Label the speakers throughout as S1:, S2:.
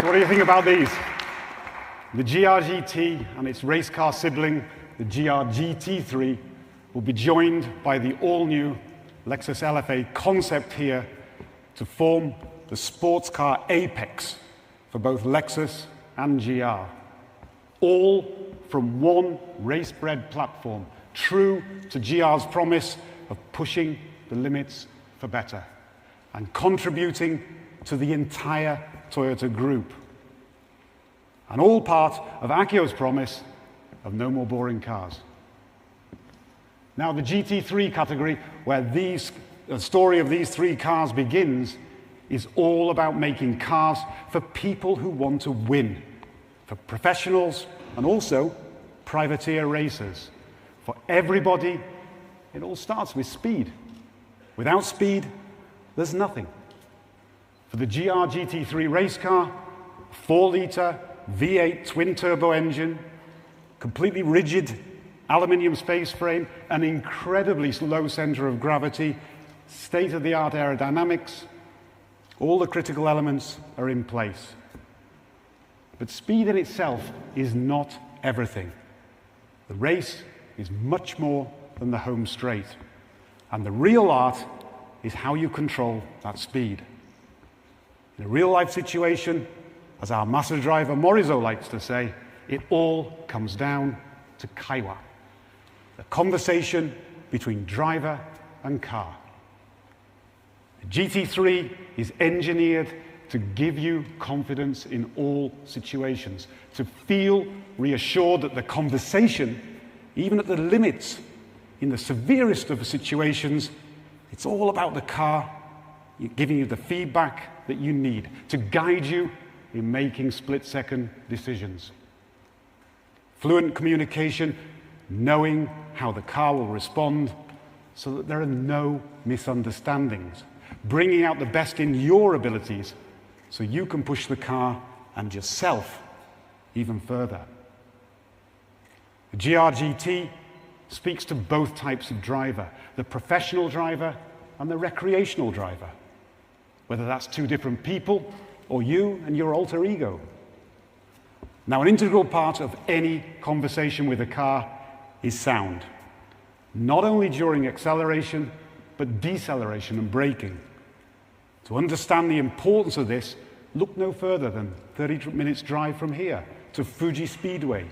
S1: So what do you think about these? The GR GT and its race car sibling, the GR GT3, will be joined by the all-new Lexus LFA concept here to form the sports car apex for both Lexus and GR. All from one race-bred platform, true to GR's promise of pushing the limits for better and contributing to the entire Toyota group. And all part of Akio's promise of no more boring cars. Now, the GT3 category, where the story of these three cars begins, is all about making cars for people who want to win, for professionals and also privateer racers. For everybody, it all starts with speed. Without speed, there's nothing. For the GR GT3 race car, 4-litre V8 twin-turbo engine, completely rigid aluminium space frame, an incredibly low center of gravity, state-of-the-art aerodynamics, all the critical elements are in place. But speed in itself is not everything. The race is much more than the home straight. And the real art is how you control that speed. In a real-life situation, as our master driver Morizo likes to say, it all comes down to kaiwa, the conversation between driver and car. The GT3 is engineered to give you confidence in all situations, to feel reassured that the conversation, even at the limits, in the severest of situations, it's all about the car giving you the feedback that you need to guide you in making split-second decisions. Fluent communication, knowing how the car will respond so that there are no misunderstandings, bringing out the best in your abilities so you can push the car and yourself even further. The GR GT speaks to both types of driver, the professional driver and the recreational driver, whether that's two different people or you and your alter ego. Now, an integral part of any conversation with a car is sound, not only during acceleration, but deceleration and braking. To understand the importance of this, look no further than 30 minutes drive from here to Fuji Speedway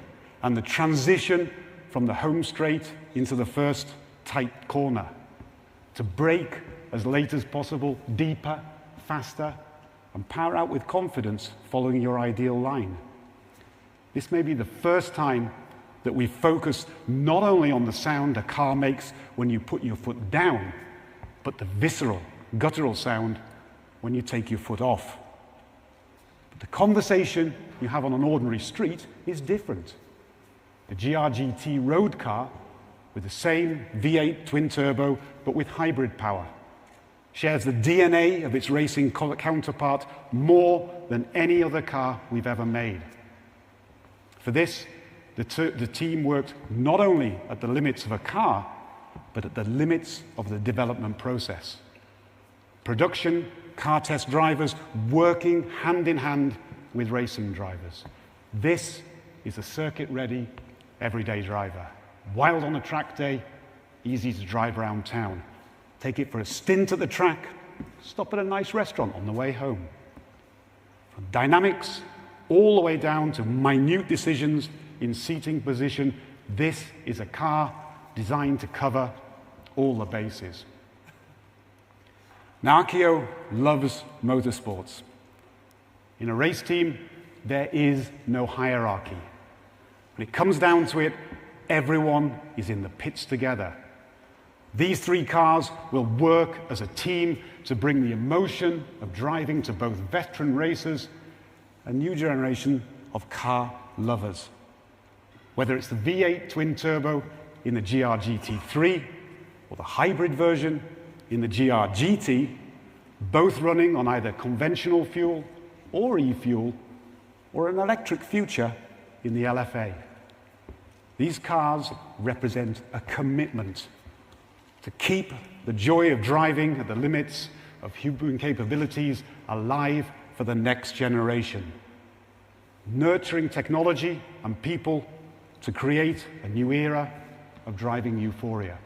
S1: and the transition from the home straight into the first tight corner. To brake as late as possible, deeper, faster, and power out with confidence following your ideal line. This may be the first time that we focus not only on the sound a car makes when you put your foot down, but the visceral, guttural sound when you take your foot off. But the conversation you have on an ordinary street is different. The GR GT road car, with the same V8 twin-turbo, but with hybrid power, shares the DNA of its racing counterpart more than any other car we've ever made. For this, the team worked not only at the limits of a car, but at the limits of the development process. Production car test drivers working hand in hand with racing drivers. This is a circuit-ready, everyday driver. Wild on a track day, easy to drive around town. Take it for a stint at the track, stop at a nice restaurant on the way home. From dynamics all the way down to minute decisions in seating position, this is a car designed to cover all the bases. Now, Akio loves motorsports. In a race team, there is no hierarchy. When it comes down to it, everyone is in the pits together. These three cars will work as a team to bring the emotion of driving to both veteran racers and new generation of car lovers. Whether it's the V8 twin-turbo in the GR GT3 or the hybrid version in the GR GT, both running on either conventional fuel or e-fuel or an electric future in the LFA. These cars represent a commitment to keep the joy of driving at the limits of human capabilities alive for the next generation. nurturing technology and people to create a new era of driving euphoria.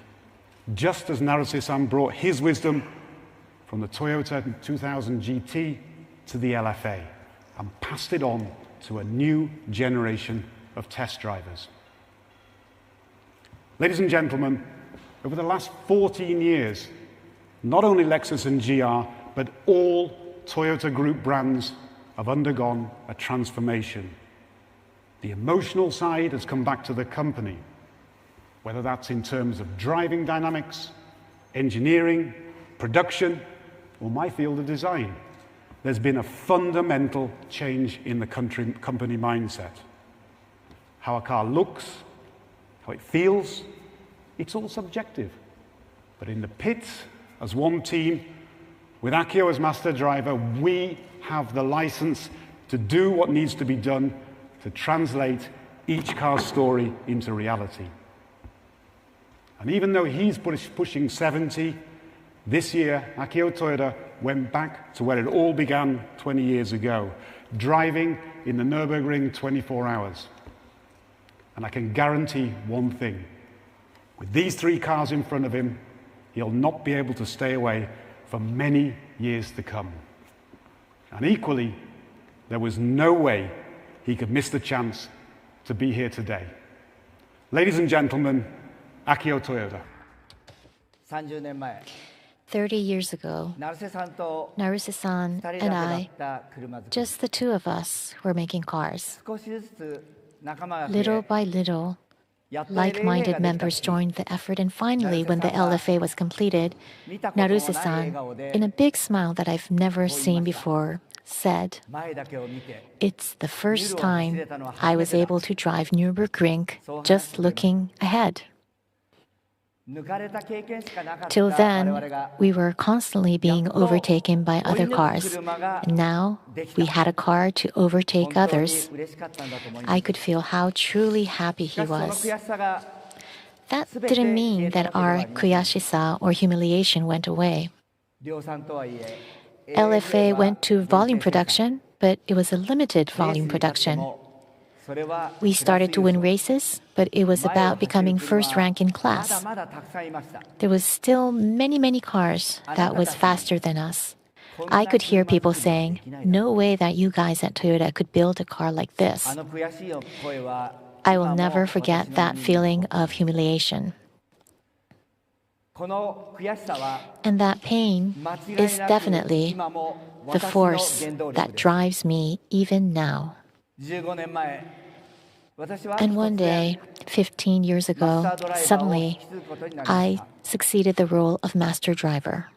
S1: Just as Naruse-san brought his wisdom from the Toyota 2000 GT to the LFA and passed it on to a new generation of test drivers. Ladies and gentlemen, over the last 14 years, not only Lexus and GR, but all Toyota Group brands have undergone a transformation. The emotional side has come back to the company, whether that's in terms of driving dynamics, engineering, production, or my field of design. There's been a fundamental change in the company mindset. How a car looks, how it feels, it's all subjective. But in the pits, as one team, with Akio as master driver, we have the license to do what needs to be done to translate each car's story into reality. And even though he's pushing 70, this year, Akio Toyoda went back to where it all began 20 years ago, driving in the Nürburgring 24 hours. And I can guarantee one thing. With these 3 cars in front of him, he'll not be able to stay away for many years to come. And equally, there was no way he could miss the chance to be here today. Ladies and gentlemen, Akio Toyoda.
S2: 30年前
S3: 30 years ago, Naruse-san and I, just the two of us, were making cars. Little by little, like-minded members joined the effort, and finally, when the LFA was completed, Naruse-san, in a big smile that I've never seen before, said, "It's the first time I was able to drive Nürburgring just looking ahead." Till then, we were constantly being overtaken by other cars. And now, we had a car to overtake others. I could feel how truly happy he was. That didn't mean that our kuyashisa or humiliation went away. LFA went to volume production, but it was a limited volume production. We started to win races, but it was about becoming first rank in class. There was still many cars that was faster than us. I could hear people saying, "No way that you guys at Toyota could build a car like this." I will never forget that feeling of humiliation. And that pain is definitely the force that drives me even now. And one day, 15 years ago, suddenly, I succeeded the role of master driver.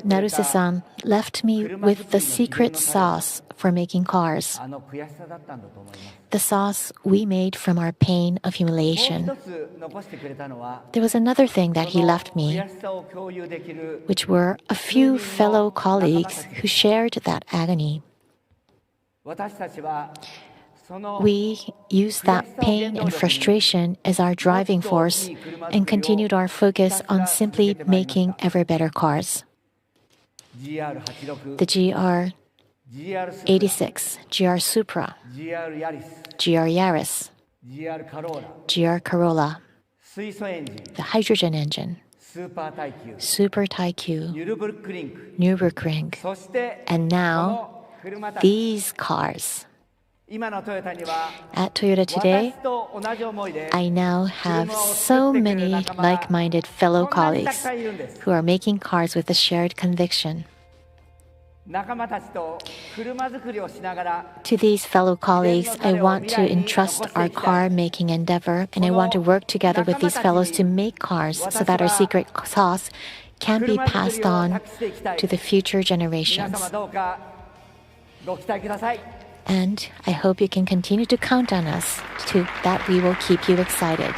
S3: Naruse-san left me with the secret sauce for making cars. The sauce we made from our pain of humiliation. There was another thing that he left me, which were a few fellow colleagues who shared that agony. We used that pain and frustration as our driving force and continued our focus on simply making ever better cars. The GR 86, GR Supra, GR Yaris, GR Corolla, the hydrogen engine, Super Tycoon, Nürburgring, and now these cars. At Toyota today, I now have so many like-minded fellow colleagues who are making cars with a shared conviction. To these fellow colleagues, I want to entrust our car-making endeavor, and I want to work together with these fellows to make cars so that our secret sauce can be passed on to the future generations. And I hope you can continue to count on us that we will keep you excited.